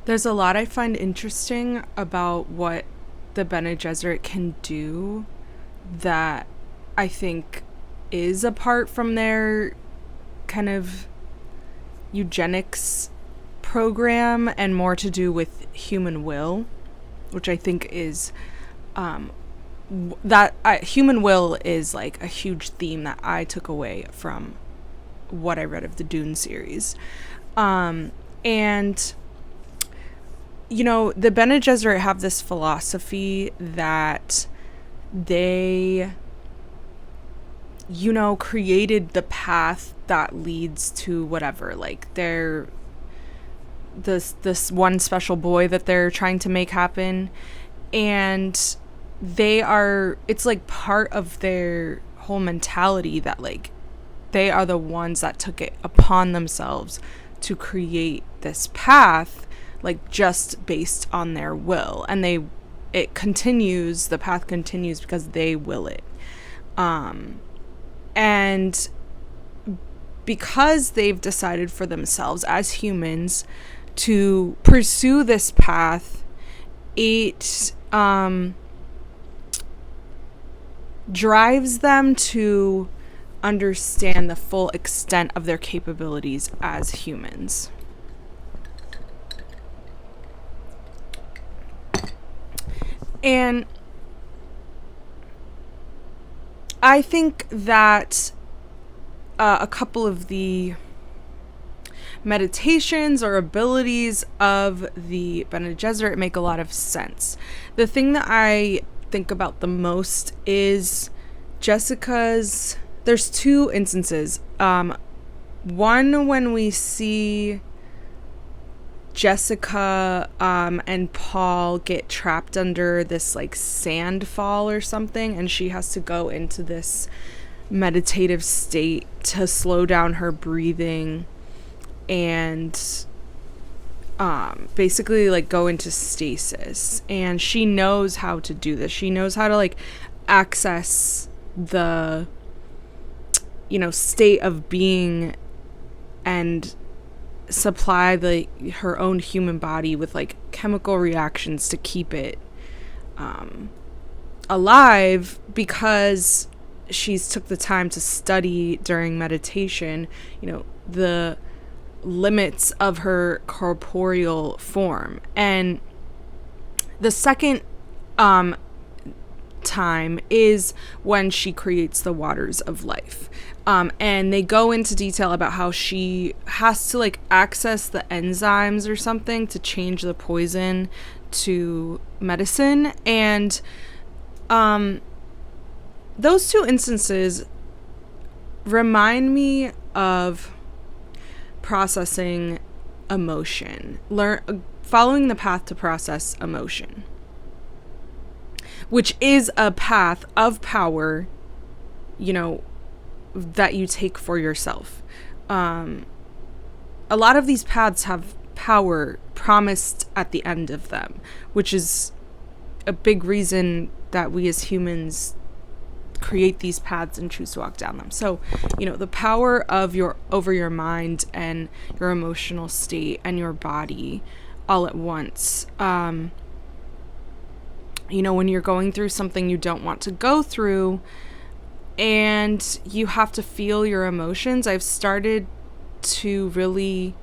There's a lot I find interesting about what the Bene Gesserit can do that I think is apart from their kind of eugenics program and more to do with human will, which I think is human will is like a huge theme that I took away from what I read of the Dune series. And the Bene Gesserit have this philosophy that they, created the path that leads to whatever. Like, they're this one special boy that they're trying to make happen, and it's like part of their whole mentality that like they are the ones that took it upon themselves to create this path, like just based on their will, and the path continues because they will it. And because they've decided for themselves as humans to pursue this path, it drives them to understand the full extent of their capabilities as humans. And I think that a couple of the meditations or abilities of the Bene Gesserit make a lot of sense. The thing that I think about the most is there's two instances. One, when we see Jessica and Paul get trapped under this like sand fall or something, and she has to go into this meditative state to slow down her breathing and basically like go into stasis. And she knows how to do this. She knows how to like access the state of being and supply her own human body with like chemical reactions to keep it alive, because she's took the time to study during meditation the limits of her corporeal form. And the second time is when she creates the waters of life. And they go into detail about how she has to like access the enzymes or something to change the poison to medicine. And those two instances remind me of processing emotion, following the path to process emotion, which is a path of power, that you take for yourself. A lot of these paths have power promised at the end of them, which is a big reason that we as humans create these paths and choose to walk down them. So, the power of over your mind and your emotional state and your body all at once. When you're going through something you don't want to go through and you have to feel your emotions, I've started to really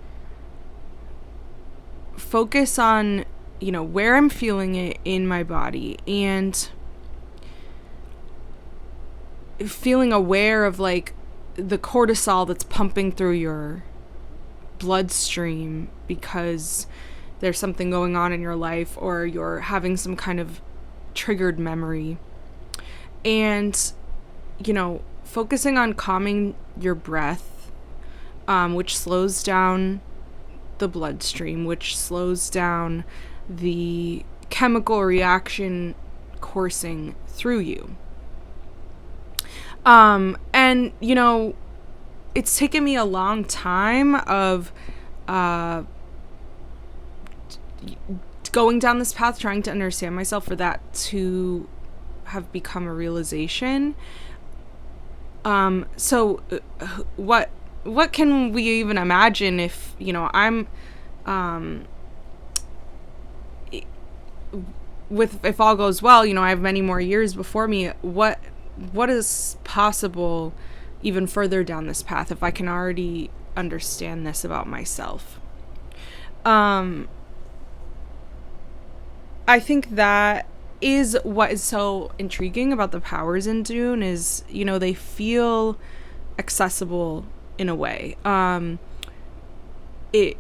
focus on, where I'm feeling it in my body, and feeling aware of like the cortisol that's pumping through your bloodstream because there's something going on in your life, or you're having some kind of triggered memory. And focusing on calming your breath, which slows down the bloodstream, which slows down the chemical reaction coursing through you. And it's taken me a long time of going down this path, trying to understand myself, for that to have become a realization. So what can we even imagine if I'm with, if all goes well, you know, I have many more years before me, what is possible even further down this path if I can already understand this about myself? I think that is what is so intriguing about the powers in Dune is, you know, they feel accessible in a way. It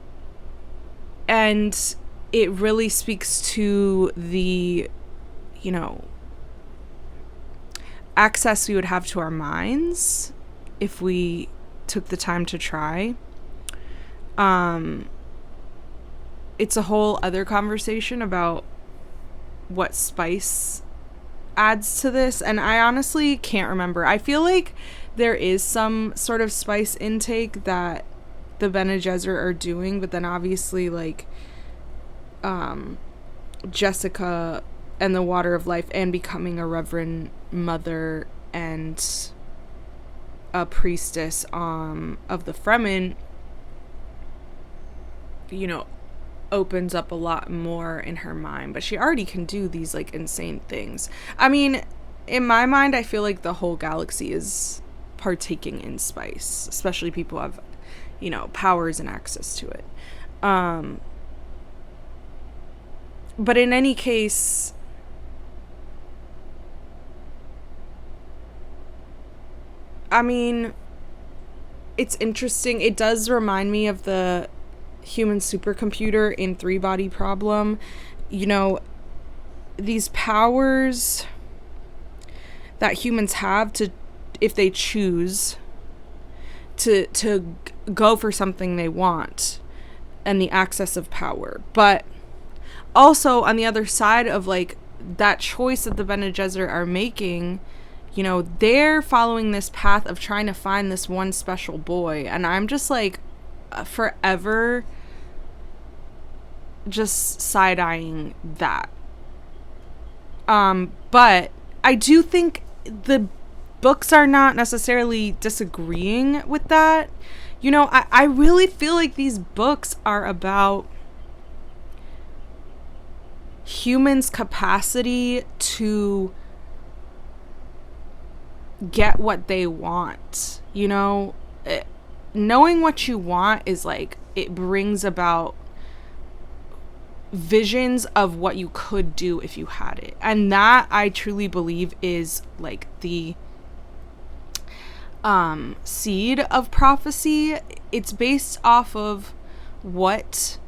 really speaks to the, you know, access we would have to our minds if we took the time to try. It's a whole other conversation about what spice adds to this, and I honestly can't remember. I feel like there is some sort of spice intake that the Bene Gesserit are doing, but then obviously, like, Jessica and the Water of Life and becoming a Reverend Mother and a priestess of the Fremen, you know, opens up a lot more in her mind. But she already can do these, like, insane things. I mean, in my mind, I feel like the whole galaxy is partaking in spice, especially people who have, you know, powers and access to it. But in any case, I mean, it's interesting. It does remind me of the human supercomputer in Three Body Problem. You know, these powers that humans have to, if they choose to go for something they want, and the access of power. But also on the other side of, like, that choice that the Bene Gesserit are making, you know, they're following this path of trying to find this one special boy, and I'm just like forever just side-eyeing that. But I do think the books are not necessarily disagreeing with that. You know, I really feel like these books are about humans' capacity to get what they want. You know, knowing what you want is like, it brings about visions of what you could do if you had it. And that, I truly believe, is like the seed of prophecy. It's based off of what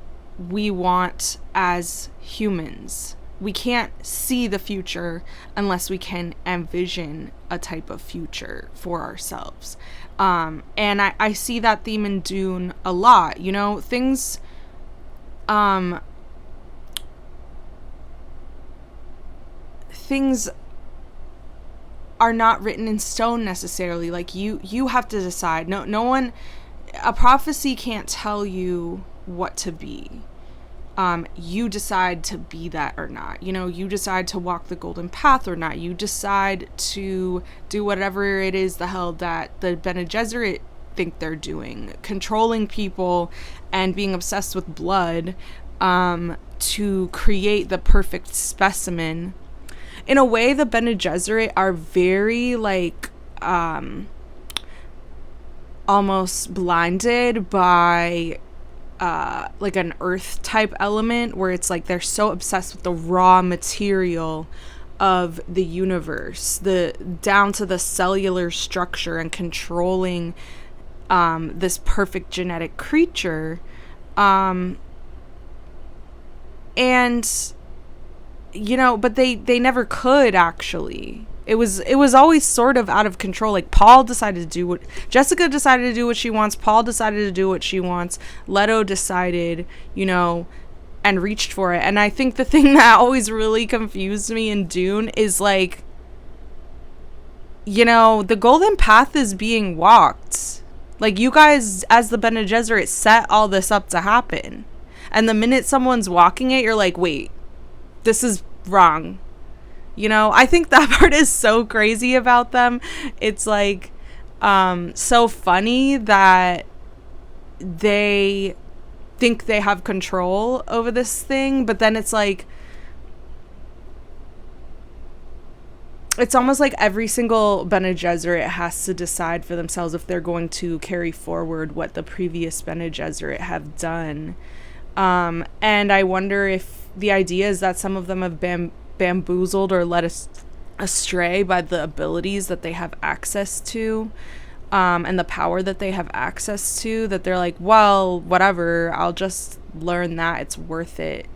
we want as humans. We can't see the future unless we can envision a type of future for ourselves. And I see that theme in Dune a lot. You know, things are not written in stone necessarily. Like, you have to decide. No one, a prophecy can't tell you what to be. You decide to be that or not. You know, you decide to walk the golden path or not. You decide to do whatever it is the hell that the Bene Gesserit think they're doing, controlling people and being obsessed with blood, to create the perfect specimen. In a way, the Bene Gesserit are very, like, almost blinded by like an earth type element, where it's like they're so obsessed with the raw material of the universe, the down to the cellular structure, and controlling this perfect genetic creature, and you know, but they never could actually. It was always sort of out of control. Like, Paul decided to do what Jessica decided to do what she wants. Paul decided to do what she wants. Leto decided, you know, and reached for it. And I think the thing that always really confused me in Dune is, like, you know, the golden path is being walked. Like, you guys, as the Bene Gesserit, set all this up to happen. And the minute someone's walking it, you're like, wait, this is wrong. You know, I think that part is so crazy about them. It's like so funny that they think they have control over this thing, but then it's like, it's almost like every single Bene Gesserit has to decide for themselves if they're going to carry forward what the previous Bene Gesserit have done. And I wonder if the idea is that some of them have been bamboozled or led us astray by the abilities that they have access to, and the power that they have access to, that they're like, well, whatever, I'll just learn that it's worth it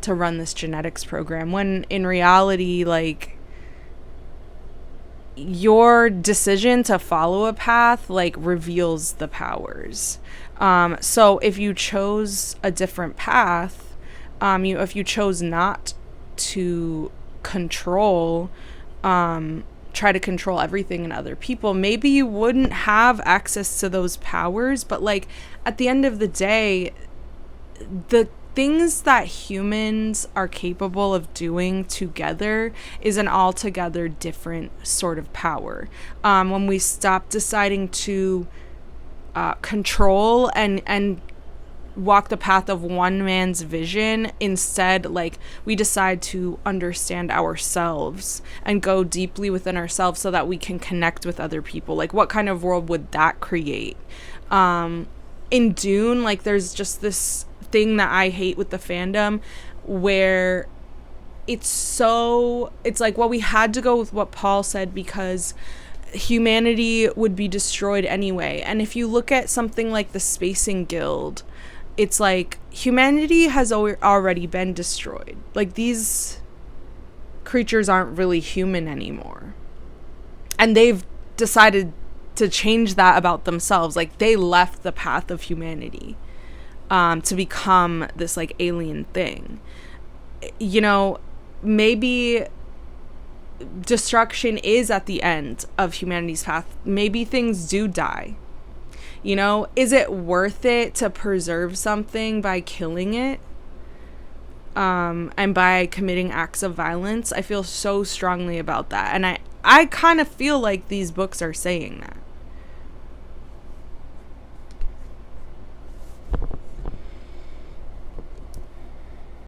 to run this genetics program, when in reality, like, your decision to follow a path, like, reveals the powers. So if you chose a different path, if you chose not to control, try to control everything and other people, maybe you wouldn't have access to those powers. But, like, at the end of the day, the things that humans are capable of doing together is an altogether different sort of power. When we stop deciding to control and walk the path of one man's vision, instead, like, we decide to understand ourselves and go deeply within ourselves so that we can connect with other people. Like, what kind of world would that create? In Dune, like, there's just this thing that I hate with the fandom, where it's like, well, we had to go with what Paul said because humanity would be destroyed anyway. And if you look at something like the Spacing Guild, it's like humanity has already been destroyed. Like, these creatures aren't really human anymore, and they've decided to change that about themselves. Like, they left the path of humanity to become this, like, alien thing. You know, maybe destruction is at the end of humanity's path. Maybe things do die. You know, is it worth it to preserve something by killing it? And by committing acts of violence? I feel so strongly about that. And I kind of feel like these books are saying that.